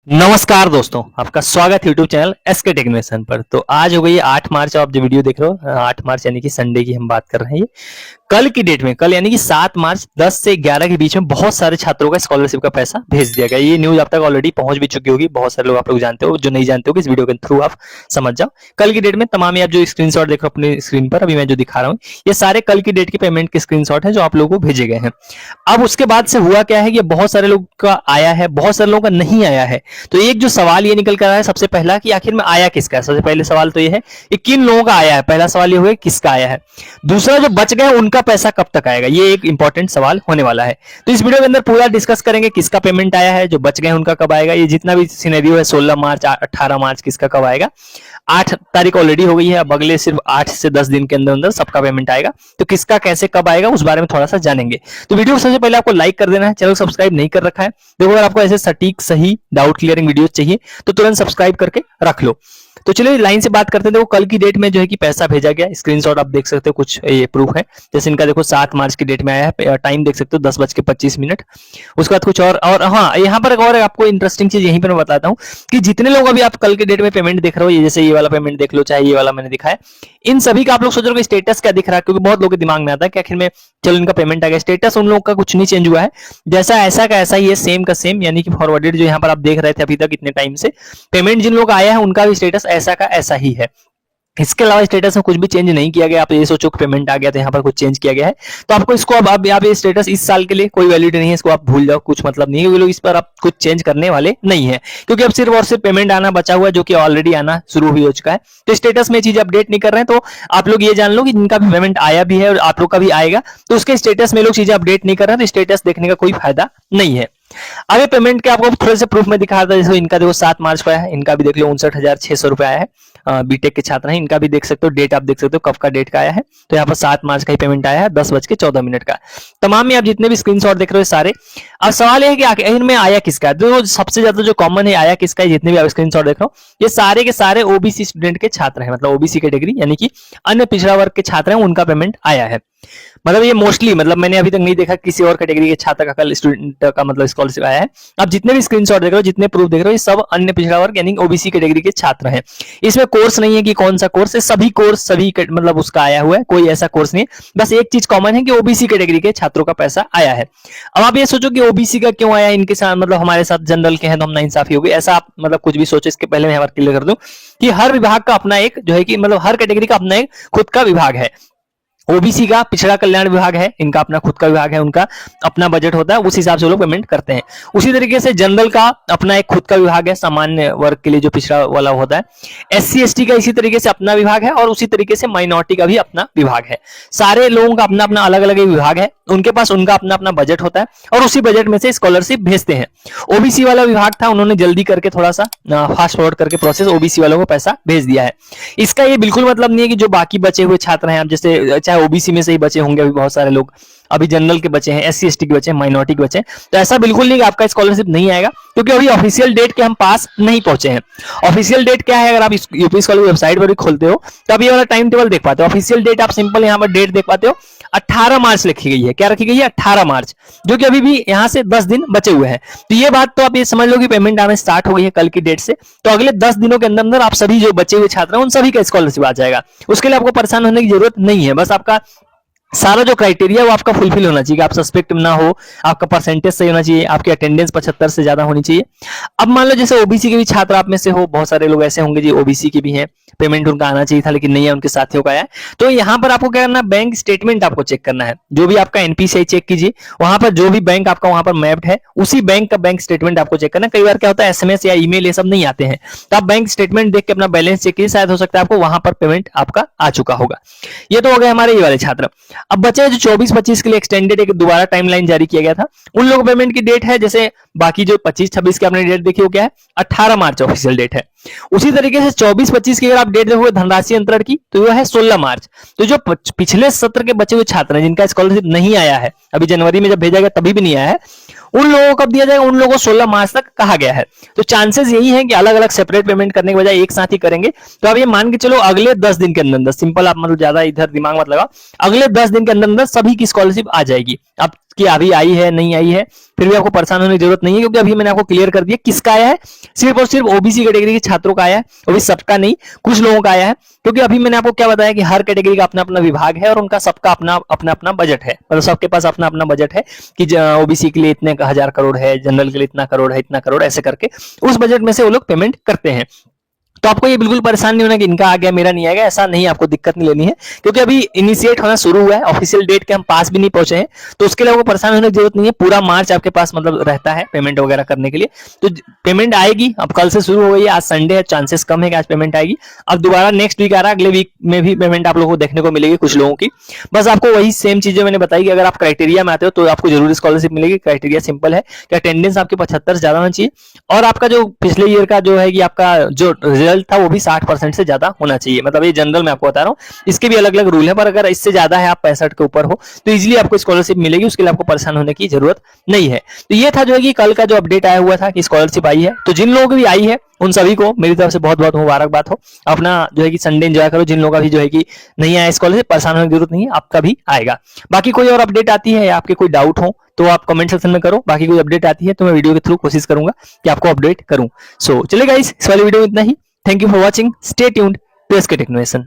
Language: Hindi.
नमस्कार दोस्तों, आपका स्वागत है यूट्यूब चैनल एसके टेक्नीशियन पर। तो आज हो गई 8 मार्च। आप जो वीडियो देख रहे हो 8 मार्च यानी कि संडे की हम बात कर रहे हैं। कल की डेट में, कल यानी कि 7 मार्च 10 से 11 के बीच में बहुत सारे छात्रों का स्कॉलरशिप का पैसा भेज दिया गया। ये न्यूज आप तक ऑलरेडी पहुंच भी चुकी होगी। बहुत सारे लोग आप लोग जानते हो, जो नहीं जानते हो इस वीडियो के थ्रू आप समझ जाओ। कल की डेट में तमाम आप जो स्क्रीनशॉट देख रहे हो अपनी स्क्रीन पर, अभी मैं जो दिखा रहा हूँ, ये सारे कल की डेट के पेमेंट के स्क्रीनशॉट है जो आप लोगों को भेजे गए हैं। अब उसके बाद से हुआ क्या है कि बहुत सारे लोग का आया है, बहुत सारे लोगों का नहीं आया है। तो एक जो सवाल ये निकल कर आया है सबसे पहला कि आखिर में आया किसका है। सबसे पहले सवाल तो ये है कि किन लोगों का आया है। पहला सवाल ये हुआ किसका आया है। दूसरा, जो बच गए उनका पैसा कब तक आएगा, ये एक इंपॉर्टेंट सवाल होने वाला है। तो इस वीडियो के अंदर पूरा डिस्कस करेंगे किसका पेमेंट आया है, जो बच गए उनका कब आएगा, ये जितना भी सिनेरियो है 16 मार्च 18 मार्च किसका कब आएगा। 8 तारीख ऑलरेडी हो गई है, अब अगले सिर्फ 8 से 10 दिन के अंदर अंदर सबका पेमेंट आएगा। तो किसका कैसे कब आएगा उस बारे में थोड़ा सा जानेंगे। तो वीडियो सबसे पहले आपको लाइक कर देना है, चैनल सब्सक्राइब नहीं कर रखा है। देखो, अगर आपको ऐसे सटीक सही डाउट क्लियरिंग वीडियो चाहिए तो तुरंत सब्सक्राइब करके रख लो। तो चलिए लाइन से बात करते हैं। देखो, कल की डेट में जो है कि पैसा भेजा गया, स्क्रीनशॉट आप देख सकते हो, कुछ ये प्रूफ है। जैसे इनका देखो 7 मार्च की डेट में आया है, टाइम देख सकते हो 10:25। उसके बाद कुछ और हाँ, यहाँ पर एक और आपको इंटरेस्टिंग चीज यहीं पर मैं बताता हूँ कि जितने लोग अभी आप कल के डेट में पेमेंट देख रहे हो, ये जैसे ये वाला पेमेंट देख लो, चाहे ये वाला मैंने दिखाया, इन सभी का आप लोग सोच रहे हो स्टेटस क्या दिख रहा है, क्योंकि बहुत लोगों के दिमाग में आता है कि आखिर में चलो इनका पेमेंट आ गया। स्टेटस उन लोगों का कुछ नहीं चेंज हुआ है, जैसा ऐसा का ऐसा ही है, सेम का सेम, यानी कि फॉरवर्डेड जो यहाँ पर आप देख रहे थे अभी तक इतने टाइम से पेमेंट जिन लोगों का आया है उनका भी स्टेटस ऐसा का ऐसा ही है। इसके अलावा स्टेटस में कुछ भी चेंज नहीं किया गया। आप ये सोचो कि पेमेंट आ गया तो यहाँ पर कुछ चेंज किया गया है, तो आपको इसको अब यहाँ पे स्टेटस इस साल के लिए कोई वैलिड नहीं है, इसको आप भूल जाओ, कुछ मतलब नहीं है, वो लोग इस पर आप कुछ चेंज करने वाले नहीं है, क्योंकि अब सिर्फ और सिर्फ पेमेंट आना बचा हुआ है, जो कि ऑलरेडी आना शुरू भी हो चुका है। तो स्टेटस में चीज अपडेट नहीं कर रहे हैं। तो आप लोग ये जान लो कि जिनका भी पेमेंट आया भी है और आप लोग का भी आएगा, तो उसके स्टेटस में लोग चीजें अपडेट नहीं कर रहे हैं, तो स्टेटस देखने का कोई फायदा नहीं है। आगे पेमेंट के आपको थोड़े से प्रूफ में दिखा था। जैसे इनका देखो 7 मार्च को आया है, इनका भी देख लो 59,600 रुपए आया है। बीटेक के छात्र हैं, इनका भी देख सकते हो, डेट आप देख सकते हो कब का डेट का आया है। तो यहाँ पर 7 मार्च का ही पेमेंट आया है 10:14 का। तमाम में आप जितने भी स्क्रीनशॉट देख रहे हो सारे। अब सवाल है कि आखिर में आया किसका है। तो सबसे ज्यादा जो कॉमन है आया किसका है, जितने भी आप स्क्रीनशॉट देख रहे हो ये सारे के सारे ओबीसी स्टूडेंट के छात्र हैं, मतलब ओबीसी कैटेगरी यानी कि अन्य पिछड़ा वर्ग के छात्र हैं, उनका पेमेंट आया है। मतलब ये मोस्टली, मतलब मैंने अभी तक नहीं देखा किसी और कैटेगरी के छात्र का कल स्टूडेंट का मतलब स्कॉलरशिप आया है। आप जितने भी स्क्रीनशॉट देख रहे हो, जितने प्रूफ देख रहे हो, ये सब अन्य पिछड़ा वर्ग यानी ओबीसी कैटेगरी के छात्र हैं। इसमें कोर्स नहीं है कि कौन सा कोर्स है, सभी कोर्स सभी मतलब उसका आया हुआ है, कोई ऐसा कोर्स नहीं है। बस एक चीज कॉमन है कि ओबीसी कैटेगरी के छात्रों का पैसा आया है। अब आप ये सोचो कि ओबीसी का क्यों आया इनके साथ, मतलब हमारे साथ जनरल के हैं तो हम नाइंसाफी होगी, ऐसा आप मतलब कुछ भी सोचो। इसके पहले मैं यहाँ पर क्लियर कर दूं कि हर विभाग का अपना एक जो है कि मतलब हर कैटेगरी का अपना एक खुद का विभाग है। ओबीसी का पिछड़ा कल्याण विभाग है, इनका अपना खुद का विभाग है, उनका अपना बजट होता है, उस हिसाब से लोग पेमेंट करते हैं। उसी तरीके से जनरल का अपना एक खुद का विभाग है, सामान्य वर्ग के लिए जो पिछड़ा वाला होता है। एससी एसटी का इसी तरीके से अपना विभाग है, और उसी तरीके से माइनॉरिटी का भी अपना विभाग है। सारे लोगों का अपना अपना अलग अलग विभाग है, उनके पास उनका अपना अपना बजट होता है, और उसी बजट में से स्कॉलरशिप भेजते हैं। ओबीसी वाला विभाग था, उन्होंने जल्दी करके थोड़ा सा फास्ट फॉरवर्ड करके प्रोसेस ओबीसी वालों को पैसा भेज दिया है। इसका ये बिल्कुल मतलब नहीं है कि जो बाकी बचे हुए छात्र हैं, आप जैसे चाहे ओबीसी में से ही बचे होंगे अभी बहुत सारे लोग, अभी जनरल के बचे हैं, एससी एसटी के बचे हैं, माइनॉरिटी के बचे हैं, तो ऐसा बिल्कुल नहीं कि आपका स्कॉलरशिप नहीं आएगा, क्योंकि अभी ऑफिशियल डेट के हम पास नहीं पहुंचे हैं। ऑफिशियल डेट क्या है, अगर आप यूपी स्कॉलर वेबसाइट पर भी खोलते हो तो आप ये वाला टाइम टेबल देख पाते हो। ऑफिशियल डेट आप सिंपल यहाँ पर डेट देख पाते हो, 18 मार्च लिखी गई है। क्या रखी गई है? 18 मार्च, जो कि अभी भी यहाँ से 10 दिन बचे हुए हैं। तो ये बात तो आप ये समझ लो कि पेमेंट आना स्टार्ट हो गई है कल की डेट से, तो अगले 10 दिनों के अंदर अंदर आप सभी जो बचे हुए छात्र हैं उन सभी का स्कॉलरशिप आ जाएगा। उसके लिए आपको परेशान होने की जरूरत नहीं है। बस आपका सारा जो क्राइटेरिया वो आपका फुलफिल होना चाहिए, आप सस्पेक्ट ना हो, आपका परसेंटेज सही होना चाहिए, आपकी अटेंडेंस 75 से ज्यादा होनी चाहिए। अब मान लो जैसे ओबीसी के भी छात्र आप में से हो, बहुत सारे लोग ऐसे होंगे जी ओबीसी के भी हैं, पेमेंट उनका आना चाहिए था लेकिन नहीं है, उनके साथियों का आया। तो यहाँ पर आपको क्या करना, बैंक स्टेटमेंट आपको चेक करना है। जो भी आपका एनपीसीआई चेक कीजिए, वहां पर जो भी बैंक आपका वहां पर मैप्ड है उसी बैंक का बैंक स्टेटमेंट आपको चेक करना। कई बार क्या होता है एसएमएस या ईमेल ये सब नहीं आते हैं, तो आप बैंक स्टेटमेंट देख के अपना बैलेंस चेक कीजिए, शायद हो सकता है आपको वहां पर पेमेंट आपका आ चुका होगा। ये तो हो गए हमारे ये वाले छात्र। अब बचे जो 24-25 के लिए एक्सटेंडेड एक दोबारा टाइमलाइन जारी किया गया था, उन लोगों पेमेंट की डेट है, जैसे बाकी जो 25-26 की आपने डेट देखी हो क्या है, 18 मार्च ऑफिशियल डेट है। उसी तरीके से 24-25 की अगर आप डेट देखोगे धनराशि अंतरण की, तो वो है 16 मार्च। तो जो पिछले सत्र के बचे हुए छात्र हैं जिनका स्कॉलरशिप नहीं आया है, अभी जनवरी में जब भेजा गया तभी भी नहीं आया है, उन लोगों को कब दिया जाएगा, उन लोगों को 16 मार्च तक कहा गया है। तो चांसेस यही है कि अलग अलग सेपरेट पेमेंट करने के बजाय एक साथ ही करेंगे। तो आप ये मान के चलो अगले 10 दिन के अंदर, सिंपल आप मतलब ज्यादा इधर दिमाग मत लगाओ, अगले 10 दिन के अंदर सभी की स्कॉलरशिप आ जाएगी। आप कि अभी आई है नहीं आई है, फिर भी आपको परेशान होने की जरूरत नहीं है, क्योंकि अभी मैंने आपको क्लियर कर दिया किसका आया है। सिर्फ और सिर्फ ओबीसी कैटेगरी के छात्रों का आया है, वो भी सबका नहीं, कुछ लोगों का आया है। क्योंकि अभी मैंने आपको क्या बताया कि हर कैटेगरी का अपना अपना विभाग है और उनका सबका अपना अपना अपना बजट है, मतलब सबके पास अपना अपना बजट है कि ओबीसी के लिए इतने 1000 करोड़ है, जनरल के लिए इतना करोड़ है, इतना करोड़, ऐसे करके उस बजट में से वो लोग पेमेंट करते हैं। तो आपको ये बिल्कुल परेशान नहीं होना कि इनका आ गया मेरा नहीं आएगा, ऐसा नहीं, आपको दिक्कत नहीं लेनी है, क्योंकि अभी इनिशिएट होना शुरू हुआ है, ऑफिशियल डेट के हम पास भी नहीं पहुंचे हैं, तो उसके लिए आपको परेशान होने की जरूरत नहीं है। पूरा मार्च आपके पास मतलब रहता है पेमेंट वगैरह करने के लिए, तो पेमेंट आएगी। अब कल से शुरू हो गई है, आज संडे है, चांसेस कम है कि आज पेमेंट आएगी। अब दोबारा नेक्स्ट वीक आ रहा है, अगले वीक में भी पेमेंट आप लोगों को देखने को मिलेगी कुछ लोगों की। बस आपको वही सेम चीजें मैंने बताई कि अगर आप क्राइटेरिया में आते हो तो आपको जरूर स्कॉलरशिप मिलेगी। क्राइटेरिया सिंपल है कि अटेंडेंस आपकी 75 से ज्यादा होना चाहिए, और आपका जो पिछले ईयर का जो है कि आपका जो रिजल्ट था वो भी 60% से ज्यादा होना चाहिए। मतलब ये जनरल में आपको बता रहा हूँ, इसके भी अलग अलग रूल है, पर अगर इससे ज्यादा है, आप 65 के ऊपर हो, तो इजीली आपको स्कॉलरशिप मिलेगी, उसके लिए आपको परेशान होने की जरूरत नहीं है। तो ये था जो है कि कल का जो अपडेट आया हुआ था कि स्कॉलरशिप आई है। तो जिन लोगों की भी आई है उन सभी को मेरी तरफ से बहुत बहुत मुबारकबाद हो। अपना जो है कि संडे एंजॉय करो। जिन लोगों का भी जो है कि नहीं आया स्कॉलरशिप, परेशान होने की जरूरत नहीं है, आपका भी आएगा। बाकी कोई और अपडेट आती है या आपके कोई डाउट हो तो आप कमेंट सेक्शन में करो। बाकी कोई अपडेट आती है तो मैं वीडियो के थ्रू कोशिश करूंगा कि आपको अपडेट करूं। सो चलिए गाइस, इस वाली वीडियो में इतना ही। Thank you for watching, stay tuned to SK टेक्नोमेशन।